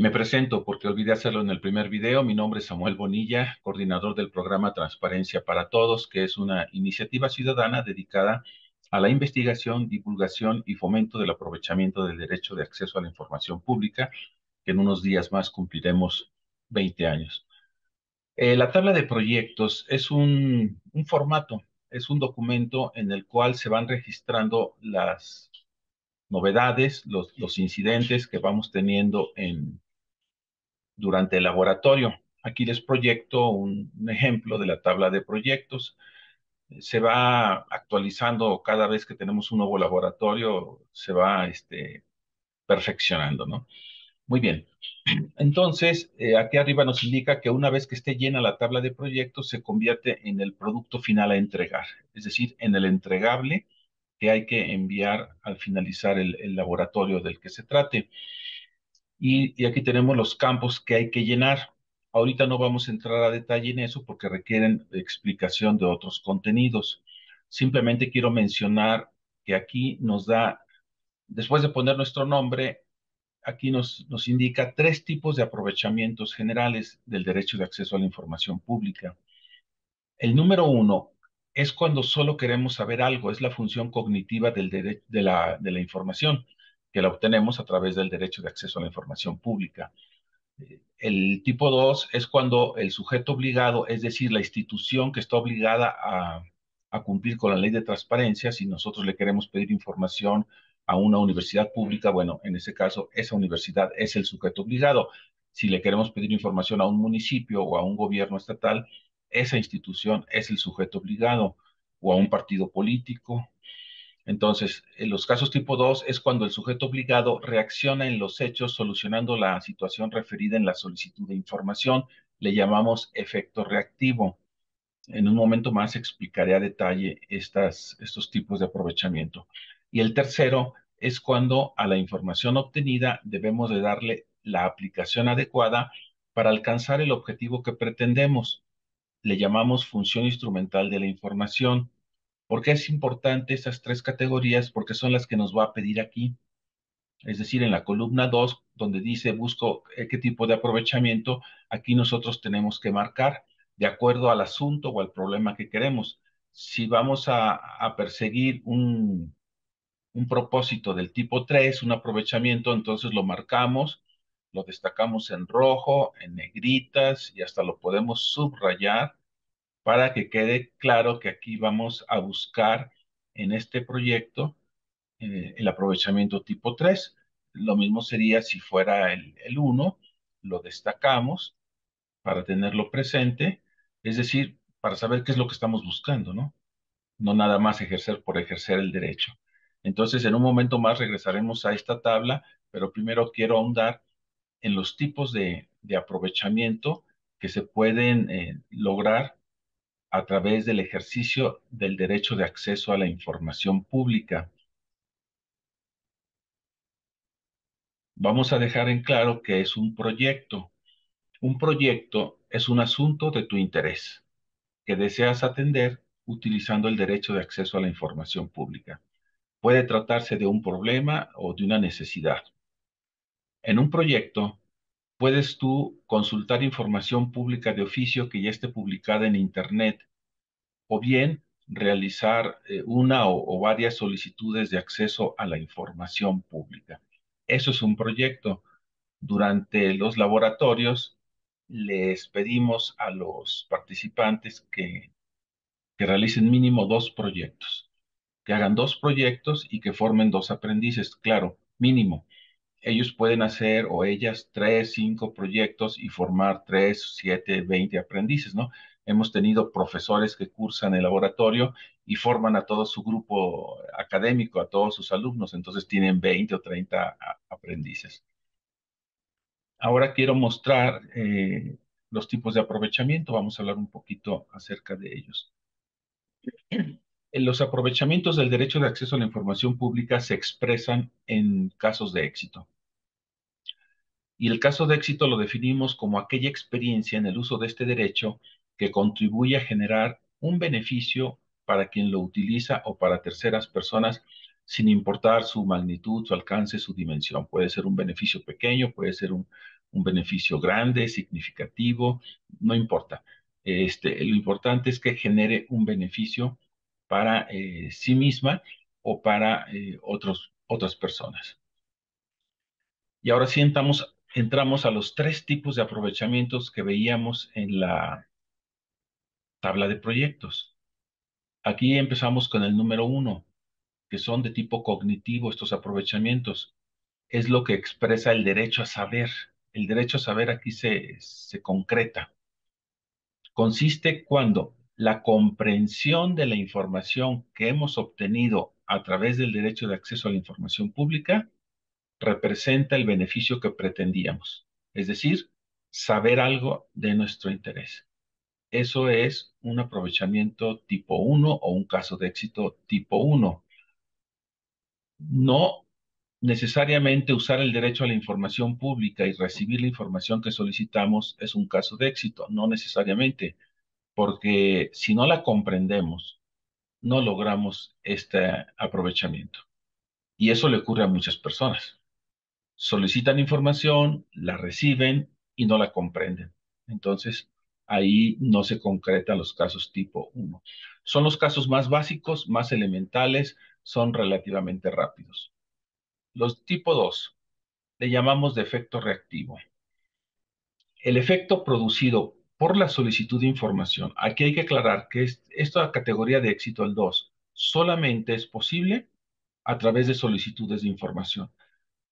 Me presento porque olvidé hacerlo en el primer video. Mi nombre es Samuel Bonilla, coordinador del programa Transparencia para Todos, que es una iniciativa ciudadana dedicada a la investigación, divulgación y fomento del aprovechamiento del derecho de acceso a la información pública, que en unos días más cumpliremos 20 años. La tabla de proyectos es un formato, es un documento en el cual se van registrando las novedades, los incidentes que vamos teniendo durante el laboratorio. Aquí les proyecto un ejemplo de la tabla de proyectos. Se va actualizando cada vez que tenemos un nuevo laboratorio, se va perfeccionando, ¿no? Muy bien. Entonces, aquí arriba nos indica que una vez que esté llena la tabla de proyectos, se convierte en el producto final a entregar, es decir, en el entregable que hay que enviar al finalizar el laboratorio del que se trate. Y aquí tenemos los campos que hay que llenar. Ahorita no vamos a entrar a detalle en eso porque requieren explicación de otros contenidos. Simplemente quiero mencionar que aquí nos da, después de poner nuestro nombre, aquí nos indica tres tipos de aprovechamientos generales del derecho de acceso a la información pública. El número uno es cuando solo queremos saber algo, es la función cognitiva de la información, que la obtenemos a través del derecho de acceso a la información pública. El tipo 2 es cuando el sujeto obligado, es decir, la institución que está obligada a cumplir con la ley de transparencia, si nosotros le queremos pedir información a una universidad pública, bueno, en ese caso, esa universidad es el sujeto obligado. Si le queremos pedir información a un municipio o a un gobierno estatal, esa institución es el sujeto obligado, o a un partido político. Entonces, en los casos tipo 2 es cuando el sujeto obligado reacciona en los hechos solucionando la situación referida en la solicitud de información. Le llamamos efecto reactivo. En un momento más explicaré a detalle estos tipos de aprovechamiento. Y el tercero es cuando a la información obtenida debemos de darle la aplicación adecuada para alcanzar el objetivo que pretendemos. Le llamamos función instrumental de la información. ¿Por qué es importante esas tres categorías? Porque son las que nos va a pedir aquí. Es decir, en la columna 2, donde dice busco qué tipo de aprovechamiento, aquí nosotros tenemos que marcar de acuerdo al asunto o al problema que queremos. Si vamos a perseguir un propósito del tipo 3, un aprovechamiento, entonces lo marcamos, lo destacamos en rojo, en negritas y hasta lo podemos subrayar para que quede claro que aquí vamos a buscar en este proyecto el aprovechamiento tipo 3. Lo mismo sería si fuera el 1, lo destacamos para tenerlo presente, es decir, para saber qué es lo que estamos buscando, ¿no? No nada más ejercer por ejercer el derecho. Entonces, en un momento más regresaremos a esta tabla, pero primero quiero ahondar en los tipos de aprovechamiento que se pueden lograr a través del ejercicio del derecho de acceso a la información pública. Vamos a dejar en claro que es un proyecto. Un proyecto es un asunto de tu interés que deseas atender utilizando el derecho de acceso a la información pública. Puede tratarse de un problema o de una necesidad. En un proyecto, puedes tú consultar información pública de oficio que ya esté publicada en Internet o bien realizar una o varias solicitudes de acceso a la información pública. Eso es un proyecto. Durante los laboratorios les pedimos a los participantes que realicen mínimo dos proyectos, que hagan dos proyectos y que formen dos aprendices, claro, mínimo. Ellos pueden hacer o ellas 3, 5 proyectos y formar 3, 7, 20 aprendices, ¿no? Hemos tenido profesores que cursan el laboratorio y forman a todo su grupo académico, a todos sus alumnos, entonces tienen 20 o 30 aprendices. Ahora quiero mostrar los tipos de aprovechamiento, vamos a hablar un poquito acerca de ellos. Los aprovechamientos del derecho de acceso a la información pública se expresan en casos de éxito. Y el caso de éxito lo definimos como aquella experiencia en el uso de este derecho que contribuye a generar un beneficio para quien lo utiliza o para terceras personas, sin importar su magnitud, su alcance, su dimensión. Puede ser un beneficio pequeño, puede ser un beneficio grande, significativo, no importa. Lo importante es que genere un beneficio para sí misma o para otras personas. Y ahora sí entramos a los tres tipos de aprovechamientos que veíamos en la tabla de proyectos. Aquí empezamos con el número uno, que son de tipo cognitivo estos aprovechamientos. Es lo que expresa el derecho a saber. El derecho a saber aquí se concreta. Consiste cuando la comprensión de la información que hemos obtenido a través del derecho de acceso a la información pública representa el beneficio que pretendíamos, es decir, saber algo de nuestro interés. Eso es un aprovechamiento tipo uno o un caso de éxito tipo uno. No necesariamente usar el derecho a la información pública y recibir la información que solicitamos es un caso de éxito, no necesariamente, porque si no la comprendemos, no logramos este aprovechamiento. Y eso le ocurre a muchas personas. Solicitan información, la reciben y no la comprenden. Entonces, ahí no se concretan los casos tipo uno. Son los casos más básicos, más elementales, son relativamente rápidos. Los tipo 2 le llamamos de efecto reactivo. El efecto producido por la solicitud de información, aquí hay que aclarar que esta categoría de éxito, el 2, solamente es posible a través de solicitudes de información.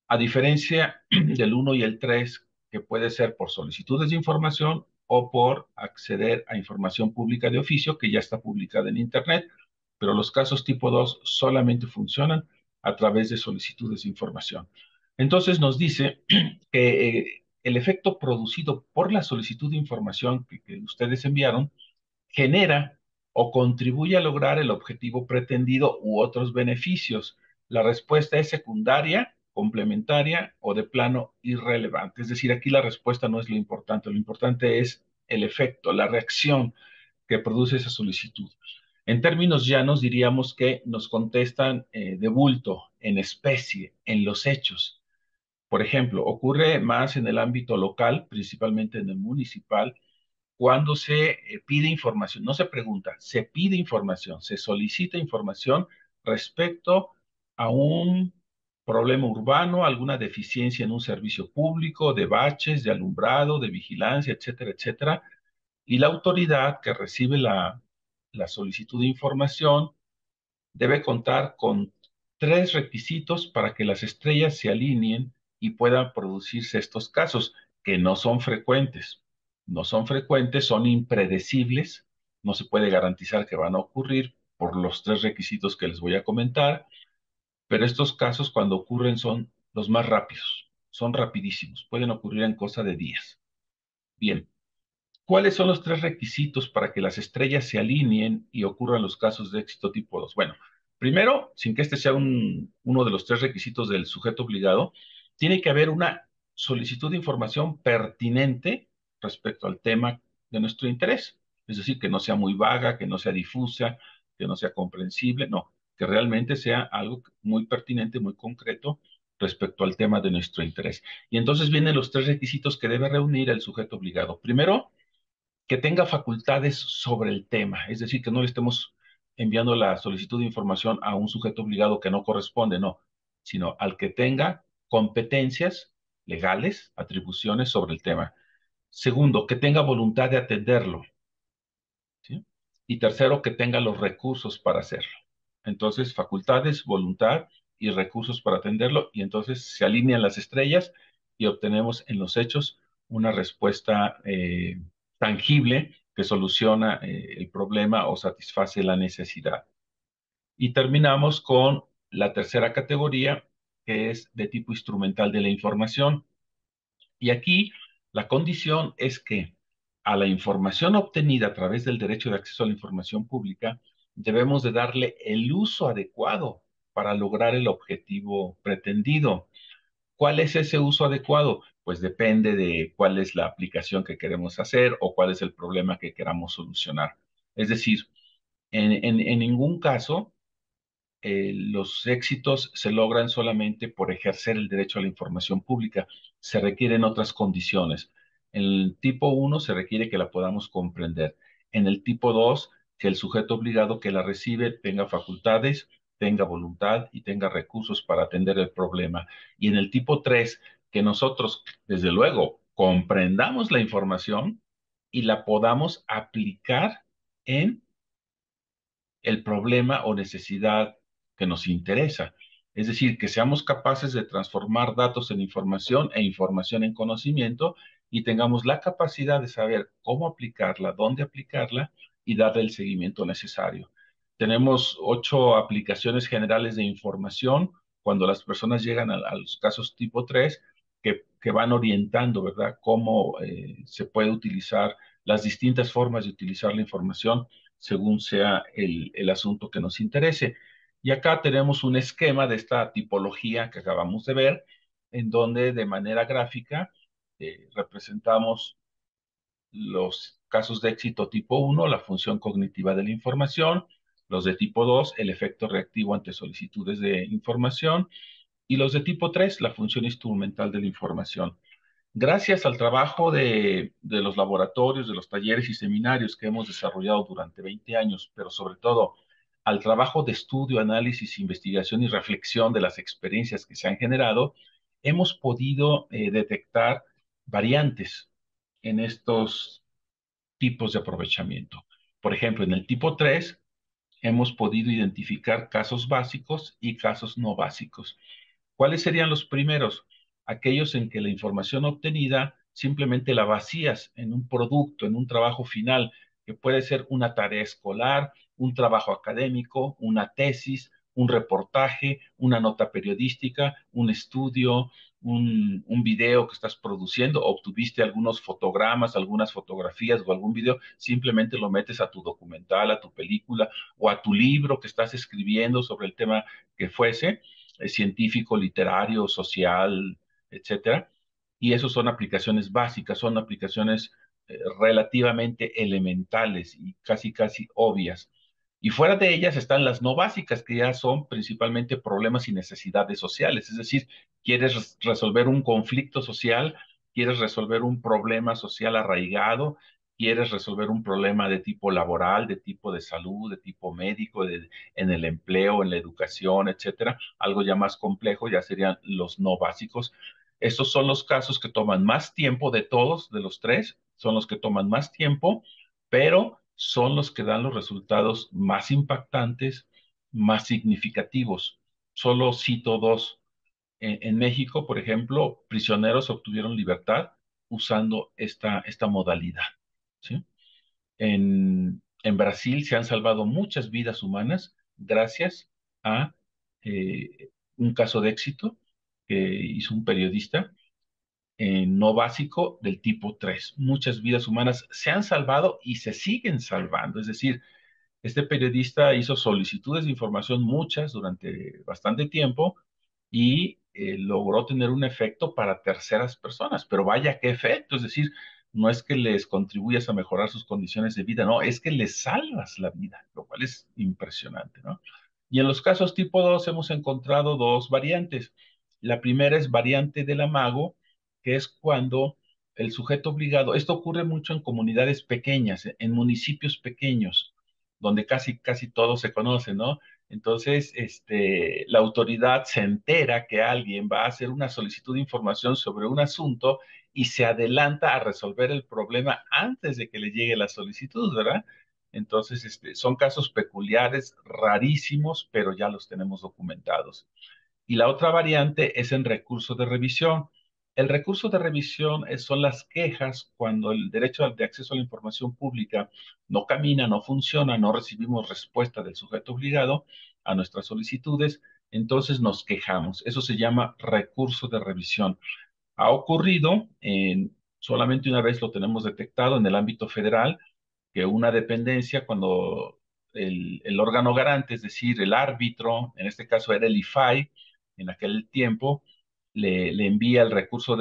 A diferencia del uno y el 3, que puede ser por solicitudes de información o por acceder a información pública de oficio que ya está publicada en Internet, pero los casos tipo 2 solamente funcionan a través de solicitudes de información. Entonces nos dice que el efecto producido por la solicitud de información que ustedes enviaron genera o contribuye a lograr el objetivo pretendido u otros beneficios. La respuesta es secundaria, complementaria o de plano irrelevante. Es decir, aquí la respuesta no es lo importante es el efecto, la reacción que produce esa solicitud. En términos llanos diríamos que nos contestan de bulto, en especie, en los hechos. Por ejemplo, ocurre más en el ámbito local, principalmente en el municipal, cuando se pide información, no se pregunta, se pide información, se solicita información respecto a un problema urbano, alguna deficiencia en un servicio público, de baches, de alumbrado, de vigilancia, etcétera, etcétera. Y la autoridad que recibe la solicitud de información debe contar con tres requisitos para que las estrellas se alineen y puedan producirse estos casos, que no son frecuentes. No son frecuentes, son impredecibles, no se puede garantizar que van a ocurrir por los tres requisitos que les voy a comentar, pero estos casos cuando ocurren son los más rápidos, son rapidísimos, pueden ocurrir en cosa de días. Bien, ¿cuáles son los tres requisitos para que las estrellas se alineen y ocurran los casos de éxito tipo 2? Bueno, primero, sin que este sea uno de los tres requisitos del sujeto obligado, tiene que haber una solicitud de información pertinente respecto al tema de nuestro interés. Es decir, que no sea muy vaga, que no sea difusa, que no sea comprensible, no, que realmente sea algo muy pertinente, muy concreto respecto al tema de nuestro interés. Y entonces vienen los tres requisitos que debe reunir el sujeto obligado. Primero, que tenga facultades sobre el tema, es decir, que no le estemos enviando la solicitud de información a un sujeto obligado que no corresponde, no, sino al que tenga competencias legales, atribuciones sobre el tema. Segundo, que tenga voluntad de atenderlo, ¿sí? Y tercero, que tenga los recursos para hacerlo. Entonces, facultades, voluntad y recursos para atenderlo, y entonces se alinean las estrellas y obtenemos en los hechos una respuesta tangible que soluciona el problema o satisface la necesidad. Y terminamos con la tercera categoría, que es de tipo instrumental de la información. Y aquí la condición es que a la información obtenida a través del derecho de acceso a la información pública, debemos de darle el uso adecuado para lograr el objetivo pretendido. ¿Cuál es ese uso adecuado? Pues depende de cuál es la aplicación que queremos hacer o cuál es el problema que queramos solucionar. Es decir, en ningún caso los éxitos se logran solamente por ejercer el derecho a la información pública. Se requieren otras condiciones. En el tipo uno se requiere que la podamos comprender. En el tipo 2 que el sujeto obligado que la recibe tenga facultades, tenga voluntad y tenga recursos para atender el problema. Y en el tipo 3 que nosotros, desde luego, comprendamos la información y la podamos aplicar en el problema o necesidad que nos interesa. Es decir, que seamos capaces de transformar datos en información e información en conocimiento y tengamos la capacidad de saber cómo aplicarla, dónde aplicarla y darle el seguimiento necesario. Tenemos 8 aplicaciones generales de información cuando las personas llegan a los casos tipo 3 que van orientando, ¿verdad?, cómo se puede utilizar las distintas formas de utilizar la información según sea el asunto que nos interese. Y acá tenemos un esquema de esta tipología que acabamos de ver, en donde de manera gráfica representamos los casos de éxito tipo uno, la función cognitiva de la información, los de tipo 2, el efecto reactivo ante solicitudes de información, y los de tipo 3, la función instrumental de la información. Gracias al trabajo de los laboratorios, de los talleres y seminarios que hemos desarrollado durante 20 años, pero sobre todo al trabajo de estudio, análisis, investigación y reflexión de las experiencias que se han generado, hemos podido detectar variantes en estos tipos de aprovechamiento. Por ejemplo, en el tipo 3 hemos podido identificar casos básicos y casos no básicos. ¿Cuáles serían los primeros? Aquellos en que la información obtenida simplemente la vacías en un producto, en un trabajo final, que puede ser una tarea escolar, un trabajo académico, una tesis, un reportaje, una nota periodística, un estudio, un video que estás produciendo, obtuviste algunos fotogramas, algunas fotografías o algún video, simplemente lo metes a tu documental, a tu película o a tu libro que estás escribiendo sobre el tema que fuese, científico, literario, social, etcétera. Y esos son aplicaciones básicas, son aplicaciones relativamente elementales y casi, casi obvias. Y fuera de ellas están las no básicas, que ya son principalmente problemas y necesidades sociales. Es decir, quieres resolver un conflicto social, quieres resolver un problema social arraigado, quieres resolver un problema de tipo laboral, de tipo de salud, de tipo médico, en el empleo, en la educación, etcétera. Algo ya más complejo ya serían los no básicos. Estos son los casos que toman más tiempo de todos, de los tres, son los que toman más tiempo, pero son los que dan los resultados más impactantes, más significativos. Solo cito dos. En México, por ejemplo, prisioneros obtuvieron libertad usando esta modalidad. ¿Sí? En Brasil se han salvado muchas vidas humanas gracias a un caso de éxito que hizo un periodista no básico del tipo 3. Muchas vidas humanas se han salvado y se siguen salvando. Es decir, este periodista hizo solicitudes de información, muchas, durante bastante tiempo, y logró tener un efecto para terceras personas. Pero vaya qué efecto, es decir, no es que les contribuyas a mejorar sus condiciones de vida, no, es que les salvas la vida, lo cual es impresionante, ¿no? Y en los casos tipo 2 hemos encontrado dos variantes. La primera es variante del amago, que es cuando el sujeto obligado, esto ocurre mucho en comunidades pequeñas, en municipios pequeños, donde casi, casi todos se conocen, ¿no? Entonces, la autoridad se entera que alguien va a hacer una solicitud de información sobre un asunto y se adelanta a resolver el problema antes de que le llegue la solicitud, ¿verdad? Entonces, son casos peculiares, rarísimos, pero ya los tenemos documentados. Y la otra variante es en recurso de revisión. El recurso de revisión son las quejas cuando el derecho de acceso a la información pública no camina, no funciona, no recibimos respuesta del sujeto obligado a nuestras solicitudes, entonces nos quejamos. Eso se llama recurso de revisión. Ha ocurrido, solamente una vez lo tenemos detectado en el ámbito federal, que una dependencia, cuando el órgano garante, es decir, el árbitro, en este caso era el IFAI, en aquel tiempo, le envía el recurso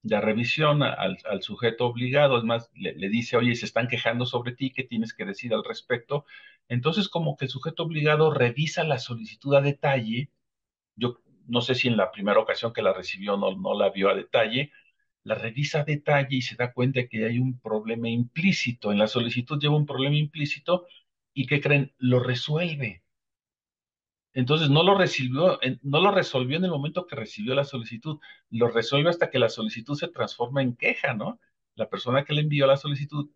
de revisión al sujeto obligado, es más, le dice, oye, se están quejando sobre ti, ¿qué tienes que decir al respecto? Entonces, como que el sujeto obligado revisa la solicitud a detalle. Yo no sé si en la primera ocasión que la recibió no la vio a detalle, la revisa a detalle y se da cuenta que hay un problema implícito. En la solicitud lleva un problema implícito y ¿qué creen? Lo resuelve. Entonces no lo resolvió en el momento que recibió la solicitud, lo resuelve hasta que la solicitud se transforma en queja, ¿no? La persona que le envió la solicitud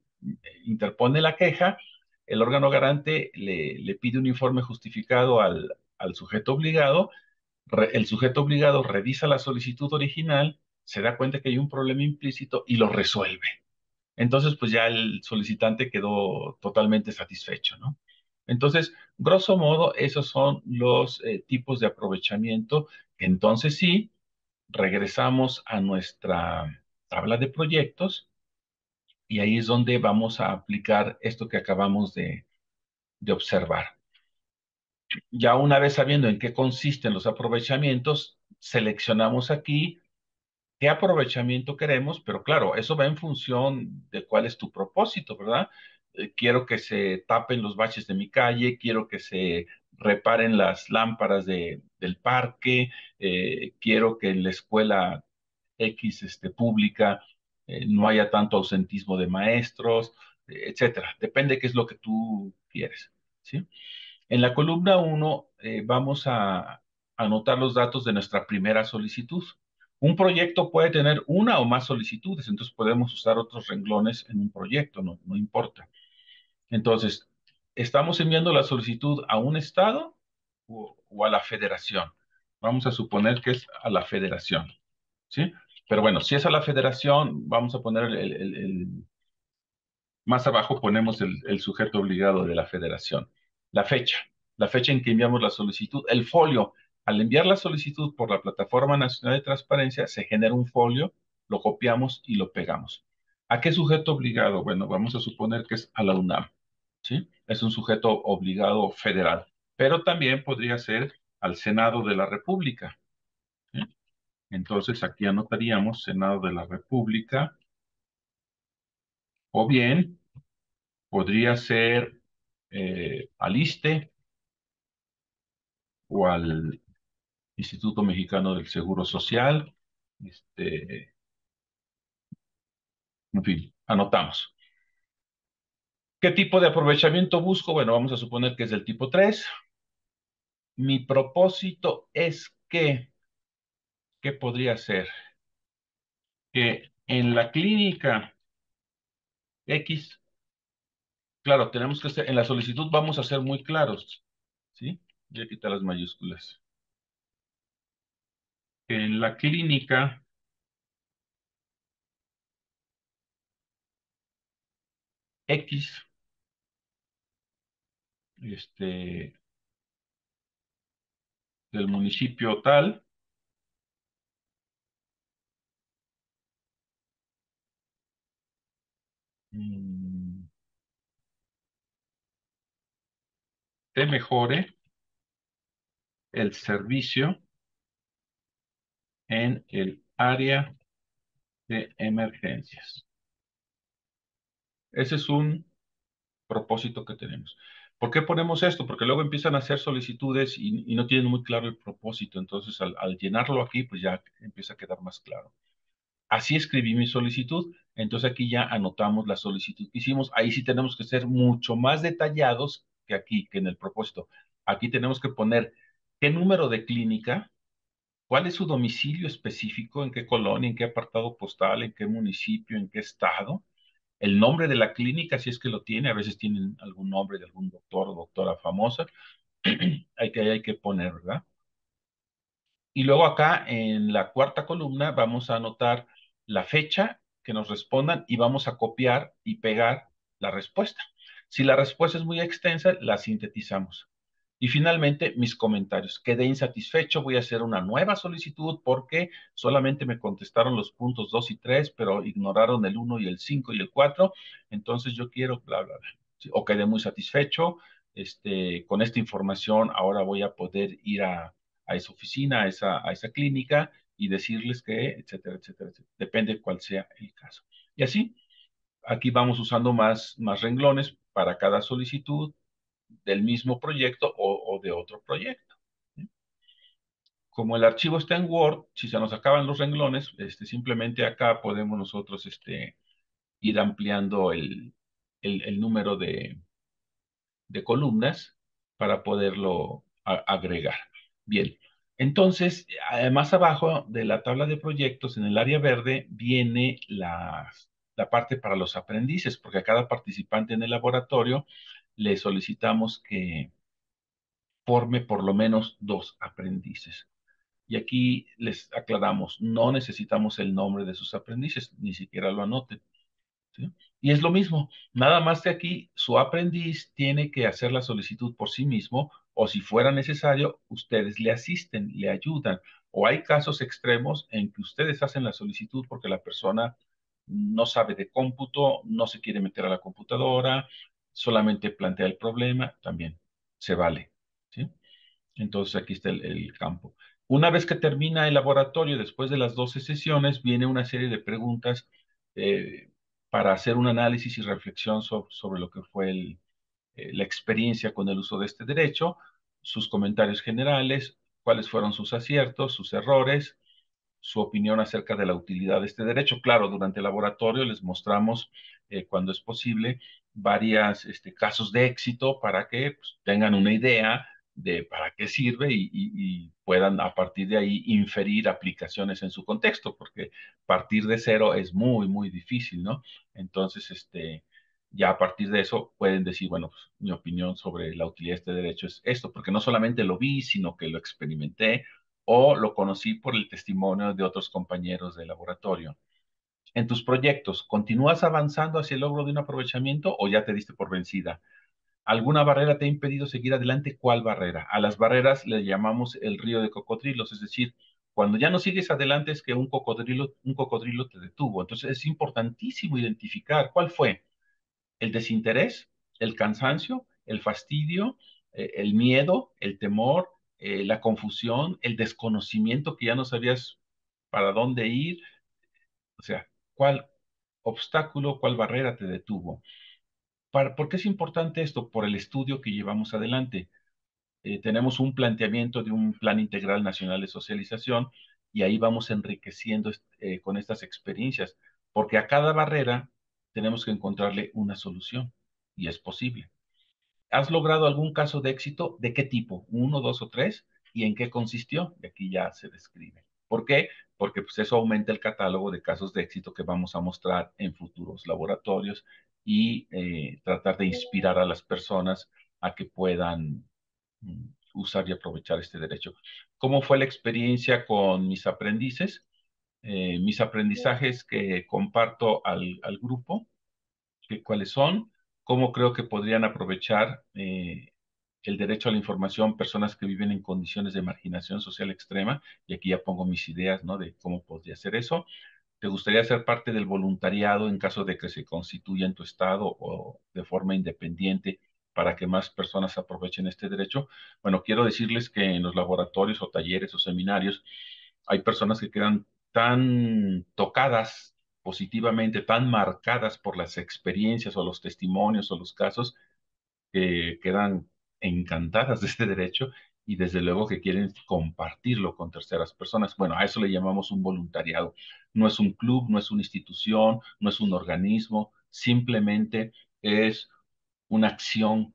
interpone la queja, el órgano garante le pide un informe justificado al sujeto obligado, el sujeto obligado revisa la solicitud original, se da cuenta que hay un problema implícito y lo resuelve. Entonces, pues ya el solicitante quedó totalmente satisfecho, ¿no? Entonces, grosso modo, esos son los tipos de aprovechamiento. Entonces, sí, regresamos a nuestra tabla de proyectos y ahí es donde vamos a aplicar esto que acabamos de observar. Ya una vez sabiendo en qué consisten los aprovechamientos, seleccionamos aquí qué aprovechamiento queremos, pero claro, eso va en función de cuál es tu propósito, ¿verdad? Quiero que se tapen los baches de mi calle, quiero que se reparen las lámparas del parque, quiero que en la escuela X pública no haya tanto ausentismo de maestros, etcétera. Depende qué es lo que tú quieres, ¿sí? En la columna uno vamos a anotar los datos de nuestra primera solicitud. Un proyecto puede tener una o más solicitudes, entonces podemos usar otros renglones en un proyecto, no importa. Entonces, ¿estamos enviando la solicitud a un estado o a la federación? Vamos a suponer que es a la federación, ¿sí? Pero bueno, si es a la federación, vamos a poner más abajo ponemos el sujeto obligado de la federación. La fecha, la fecha en que enviamos la solicitud, el folio. Al enviar la solicitud por la Plataforma Nacional de Transparencia, se genera un folio, lo copiamos y lo pegamos. ¿A qué sujeto obligado? Bueno, vamos a suponer que es a la UNAM, ¿sí? Es un sujeto obligado federal, pero también podría ser al Senado de la República, ¿sí? Entonces aquí anotaríamos Senado de la República, o bien podría ser al ISSSTE o al Instituto Mexicano del Seguro Social. Este, en fin, anotamos. ¿Qué tipo de aprovechamiento busco? Bueno, vamos a suponer que es del tipo 3. Mi propósito es que, ¿qué podría ser? Que en la clínica X, claro, tenemos que ser, en la solicitud vamos a ser muy claros, ¿sí? Voy a quitar las mayúsculas. En la clínica X, este, del municipio tal, mm, te mejore el servicio en el área de emergencias. Ese es un propósito que tenemos. ¿Por qué ponemos esto? Porque luego empiezan a hacer solicitudes y no tienen muy claro el propósito. Entonces, al llenarlo aquí, pues ya empieza a quedar más claro. Así escribí mi solicitud. Entonces aquí ya anotamos la solicitud que hicimos. Ahí sí tenemos que ser mucho más detallados que aquí, que en el propósito. Aquí tenemos que poner qué número de clínica, cuál es su domicilio específico, en qué colonia, en qué apartado postal, en qué municipio, en qué estado, el nombre de la clínica, si es que lo tiene, a veces tienen algún nombre de algún doctor o doctora famosa, hay que poner, ¿verdad? Y luego acá en la cuarta columna vamos a anotar la fecha que nos respondan y vamos a copiar y pegar la respuesta. Si la respuesta es muy extensa, la sintetizamos. Y finalmente, mis comentarios. Quedé insatisfecho, voy a hacer una nueva solicitud porque solamente me contestaron los puntos 2 y 3, pero ignoraron el uno y el 5 y el 4. Entonces yo quiero, bla, bla, bla. Sí, o quedé muy satisfecho. Con esta información ahora voy a poder ir a esa oficina, a esa clínica y decirles que, etcétera, etcétera, etcétera. Depende cuál sea el caso. Y así, aquí vamos usando más renglones para cada solicitud del mismo proyecto o de otro proyecto. Como el archivo está en Word, si se nos acaban los renglones, simplemente acá podemos nosotros ir ampliando el número de columnas para poderlo agregar. Bien, entonces, más abajo de la tabla de proyectos, en el área verde, viene la parte para los aprendices, porque a cada participante en el laboratorio le solicitamos que forme por lo menos 2 aprendices. Y aquí les aclaramos, no necesitamos el nombre de sus aprendices, ni siquiera lo anoten. ¿Sí? Y es lo mismo, nada más de aquí, su aprendiz tiene que hacer la solicitud por sí mismo o si fuera necesario, ustedes le asisten, le ayudan. O hay casos extremos en que ustedes hacen la solicitud porque la persona no sabe de cómputo, no se quiere meter a la computadora, solamente plantea el problema, también se vale. ¿Sí? Entonces aquí está el campo. Una vez que termina el laboratorio, después de las 12 sesiones, viene una serie de preguntas eh, para hacer un análisis y reflexión sobre lo que fue la experiencia con el uso de este derecho, sus comentarios generales, cuáles fueron sus aciertos, sus errores, su opinión acerca de la utilidad de este derecho. Claro, durante el laboratorio les mostramos, cuando es posible, varios casos de éxito para que pues, tengan una idea de para qué sirve y puedan a partir de ahí inferir aplicaciones en su contexto, porque partir de cero es muy, muy difícil, ¿no? Entonces, ya a partir de eso pueden decir, bueno, pues, mi opinión sobre la utilidad de este derecho es esto, porque no solamente lo vi, sino que lo experimenté o lo conocí por el testimonio de otros compañeros de laboratorio. En tus proyectos, ¿continúas avanzando hacia el logro de un aprovechamiento o ya te diste por vencida? ¿Alguna barrera te ha impedido seguir adelante? ¿Cuál barrera? A las barreras le llamamos el río de cocodrilos, es decir, cuando ya no sigues adelante es que un cocodrilo te detuvo. Entonces es importantísimo identificar cuál fue el desinterés, el cansancio, el fastidio, el miedo, el temor, la confusión, el desconocimiento que ya no sabías para dónde ir, o sea, cuál obstáculo, cuál barrera te detuvo. ¿Por qué es importante esto? Por el estudio que llevamos adelante. Tenemos un planteamiento de un Plan Integral Nacional de Socialización y ahí vamos enriqueciendo con estas experiencias, porque a cada barrera tenemos que encontrarle una solución y es posible. ¿Has logrado algún caso de éxito? ¿De qué tipo? ¿Uno, dos o tres? ¿Y en qué consistió? Y aquí ya se describe. ¿Por qué? Porque pues, eso aumenta el catálogo de casos de éxito que vamos a mostrar en futuros laboratorios y tratar de inspirar a las personas a que puedan usar y aprovechar este derecho. ¿Cómo fue la experiencia con mis aprendices? Mis aprendizajes que comparto al grupo, cuáles son, cómo creo que podrían aprovechar el derecho a la información personas que viven en condiciones de marginación social extrema, y aquí ya pongo mis ideas, ¿no? De cómo podría hacer eso. ¿Te gustaría ser parte del voluntariado en caso de que se constituya en tu estado o de forma independiente para que más personas aprovechen este derecho? Bueno, quiero decirles que en los laboratorios o talleres o seminarios hay personas que quedan tan tocadas positivamente, tan marcadas por las experiencias o los testimonios o los casos, que quedan encantadas de este derecho y desde luego que quieren compartirlo con terceras personas. Bueno, a eso le llamamos un voluntariado. No es un club, no es una institución, no es un organismo, simplemente es una acción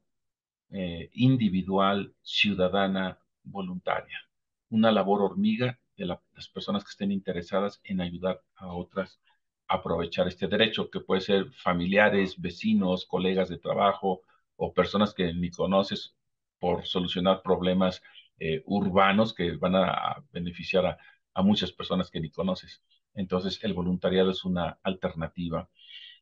individual, ciudadana, voluntaria. Una labor hormiga de las personas que estén interesadas en ayudar a otras a aprovechar este derecho, que puede ser familiares, vecinos, colegas de trabajo o personas que ni conoces por solucionar problemas urbanos que van a beneficiar a muchas personas que ni conoces. Entonces, el voluntariado es una alternativa.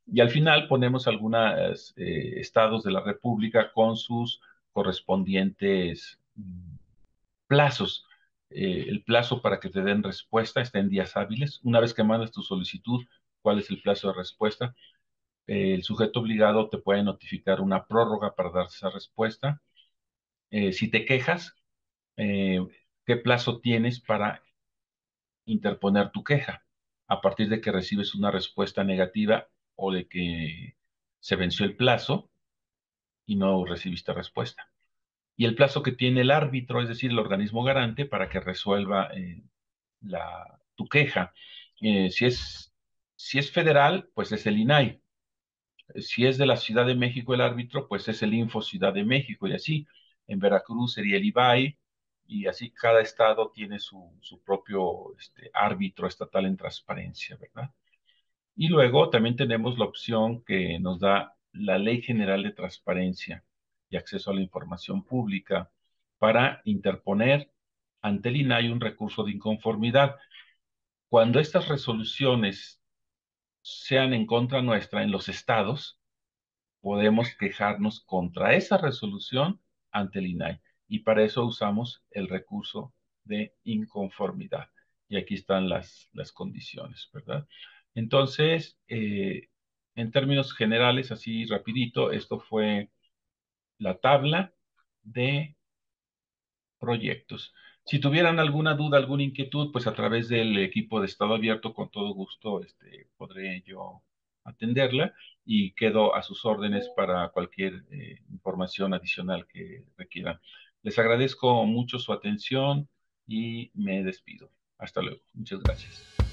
Y al final ponemos algunos estados de la República con sus correspondientes plazos. El plazo para que te den respuesta está en días hábiles. Una vez que mandas tu solicitud, ¿cuál es el plazo de respuesta? El sujeto obligado te puede notificar una prórroga para dar esa respuesta. Si te quejas, eh, ¿qué plazo tienes para interponer tu queja a partir de que recibes una respuesta negativa o de que se venció el plazo y no recibiste respuesta. Y el plazo que tiene el árbitro, es decir, el organismo garante, para que resuelva tu queja. Eh, si es, si es federal, pues es el INAI. Si es de la Ciudad de México el árbitro, pues es el Info Ciudad de México y así. En Veracruz sería el IBAI y así cada estado tiene su propio árbitro estatal en transparencia, ¿verdad? Y luego también tenemos la opción que nos da la Ley General de Transparencia y Acceso a la Información Pública para interponer ante el INAI un recurso de inconformidad. Cuando estas resoluciones sean en contra nuestra en los estados, podemos quejarnos contra esa resolución ante el INAI. Y para eso usamos el recurso de inconformidad. Y aquí están las condiciones, ¿verdad? Entonces, en términos generales, así rapidito, esto fue la tabla de proyectos. Si tuvieran alguna duda, alguna inquietud, pues a través del equipo de Estado Abierto, con todo gusto, podré yo atenderla y quedo a sus órdenes para cualquier información adicional que requieran. Les agradezco mucho su atención y me despido. Hasta luego. Muchas gracias.